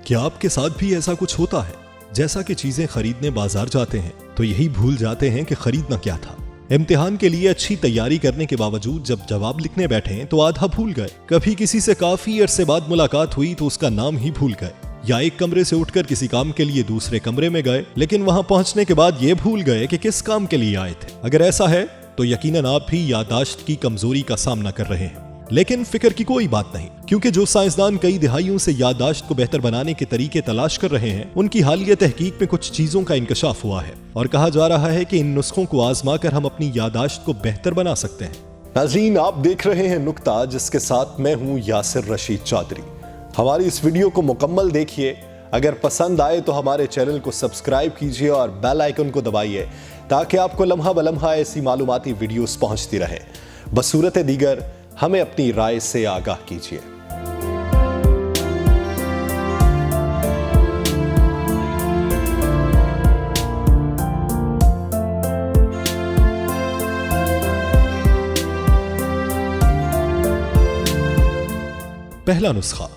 क्या आपके साथ भी ऐसा कुछ होता है? जैसा कि चीजें खरीदने बाजार जाते हैं तो यही भूल जाते हैं कि खरीदना क्या था। इम्तिहान के लिए अच्छी तैयारी करने के बावजूद जब जवाब लिखने बैठे तो आधा भूल गए। कभी किसी से काफी अरसे बाद मुलाकात हुई तो उसका नाम ही भूल गए। या एक कमरे से उठकर किसी काम के लिए दूसरे कमरे में गए, लेकिन वहां पहुंचने के बाद ये भूल गए कि किस काम के लिए आए थे। अगर ऐसा है तो यकीनन आप भी याददाश्त की कमजोरी का सामना कर रहे हैं। लेकिन फिक्र की कोई बात नहीं, क्योंकि जो साइंसदान कई दिहाइयों से याददाश्त को बेहतर बनाने के तरीके तलाश कर रहे हैं, उनकी हालिया तहकीक में कुछ चीजों का इंकशाफ हुआ है और कहा जा रहा है कि इन नुस्खों को आजमा कर हम अपनी याददाश्त को बेहतर बना सकते हैं। नाज़रीन, आप देख रहे हैं नुक्ता, जिसके साथ मैं हूं यासिर रशीद चौधरी। हमारी इस वीडियो को मुकम्मल देखिए। अगर पसंद आए तो हमारे चैनल को सब्सक्राइब कीजिए और बेल आइकन को दबाइए ताकि आपको लम्हा बलम्हा ऐसी मालूमाती वीडियोस पहुंचती रहे। बसूरत दीगर हमें अपनी राय से आगाह कीजिए। पहला नुस्खा,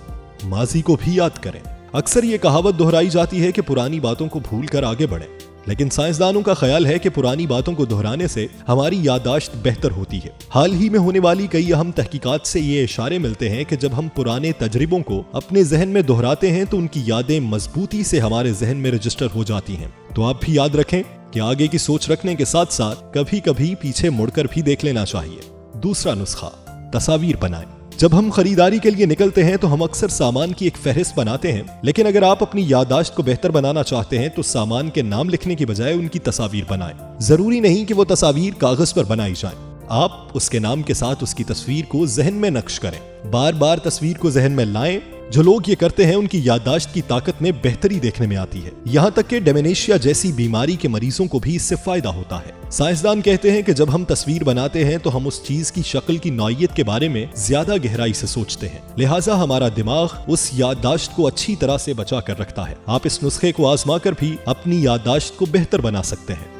माजी को भी याद करें। अक्सर ये कहावत दोहराई जाती है कि पुरानी बातों को भूलकर आगे बढ़ें, लेकिन साइंसदानों का ख्याल है कि पुरानी बातों को दोहराने से हमारी याददाश्त बेहतर होती है। हाल ही में होने वाली कई अहम तहकीकात से ये इशारे मिलते हैं कि जब हम पुराने तजर्बों को अपने जहन में दोहराते हैं तो उनकी यादें मजबूती से हमारे जहन में रजिस्टर हो जाती हैं। तो आप भी याद रखें कि आगे की सोच रखने के साथ साथ कभी कभी पीछे मुड़कर भी देख लेना चाहिए। दूसरा नुस्खा, तस्वीर बनाएं। जब हम खरीदारी के लिए निकलते हैं तो हम अक्सर सामान की एक फहरिस्त बनाते हैं, लेकिन अगर आप अपनी याददाश्त को बेहतर बनाना चाहते हैं तो सामान के नाम लिखने की बजाय उनकी तस्वीर बनाएं। जरूरी नहीं कि वो तस्वीर कागज पर बनाई जाए, आप उसके नाम के साथ उसकी तस्वीर को जहन में नक्श करें। बार बार तस्वीर को जहन में लाएं। जो लोग ये करते हैं उनकी याददाश्त की ताकत में बेहतरी देखने में आती है। यहाँ तक कि डेमेंशिया जैसी बीमारी के मरीजों को भी इससे फायदा होता है। साइंसदान कहते हैं कि जब हम तस्वीर बनाते हैं तो हम उस चीज की शक्ल की नौइयत के बारे में ज्यादा गहराई से सोचते हैं, लिहाजा हमारा दिमाग उस याददाश्त को अच्छी तरह से बचा कर रखता है। आप इस नुस्खे को आजमा कर भी अपनी याददाश्त को बेहतर बना सकते हैं।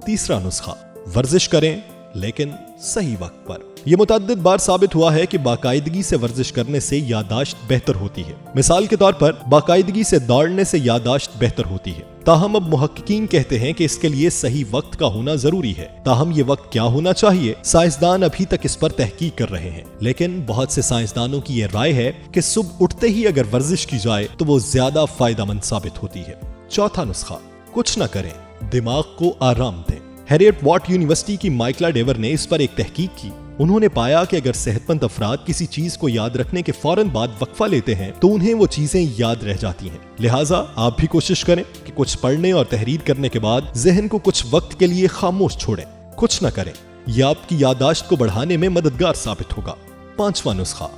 तीसरा नुस्खा, वर्जिश करें लेकिन सही वक्त पर। यह मुतअद्दिद बार साबित हुआ है कि बाकायदगी से वर्जिश करने से याददाश्त बेहतर होती है। मिसाल के तौर पर बाकायदगी से दौड़ने से याददाश्त बेहतर होती है। ताहम अब मुहक्किकीन कहते हैं कि इसके लिए सही वक्त का होना जरूरी है। ताहम ये वक्त क्या होना चाहिए, साइंसदान अभी तक इस पर तहकीक कर रहे हैं, लेकिन बहुत से साइंसदानों की यह राय है कि सुबह उठते ही अगर वर्जिश की जाए तो वो ज्यादा फायदेमंद साबित होती है। चौथा नुस्खा, कुछ न करें, दिमाग को आराम दें। हैरियट वॉट यूनिवर्सिटी की माइकला डेवर ने इस पर एक तहकीक की। उन्होंने पाया कि अगर सेहतमंद अफराद किसी चीज को याद रखने के फौरन बाद वक्फा लेते हैं तो उन्हें वो चीजें याद रह जाती हैं। लिहाजा आप भी कोशिश करें कि कुछ पढ़ने और तहरीर करने के बाद जहन को कुछ वक्त के लिए खामोश छोड़ें, कुछ न करें। यह आपकी याददाश्त को बढ़ाने में मददगार साबित होगा। पांचवा नुस्खा,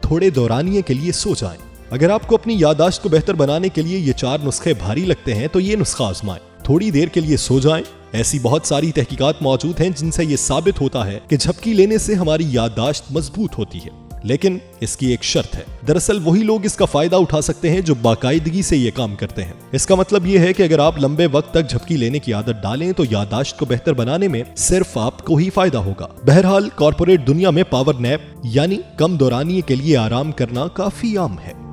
थोड़े दौरानिये के लिए सो जाएं। अगर आपको अपनी याददाश्त को बेहतर बनाने के लिए ये 4 नुस्खे भारी लगते हैं तो ये नुस्खा आजमाएं। थोड़ी देर के लिए सो जाएं। ऐसी बहुत सारी तहकीकात मौजूद हैं जिनसे ये साबित होता है कि झपकी लेने से हमारी याददाश्त मजबूत होती है, लेकिन इसकी एक शर्त है। दरअसल वही लोग इसका फायदा उठा सकते हैं जो बाकायदगी से ये काम करते हैं। इसका मतलब ये है कि अगर आप लंबे वक्त तक झपकी लेने की आदत डालें तो याददाश्त को बेहतर बनाने में सिर्फ आपको ही फायदा होगा। बहरहाल कॉर्पोरेट दुनिया में पावर नैप यानी कम दौरानिये के लिए आराम करना काफी आम है।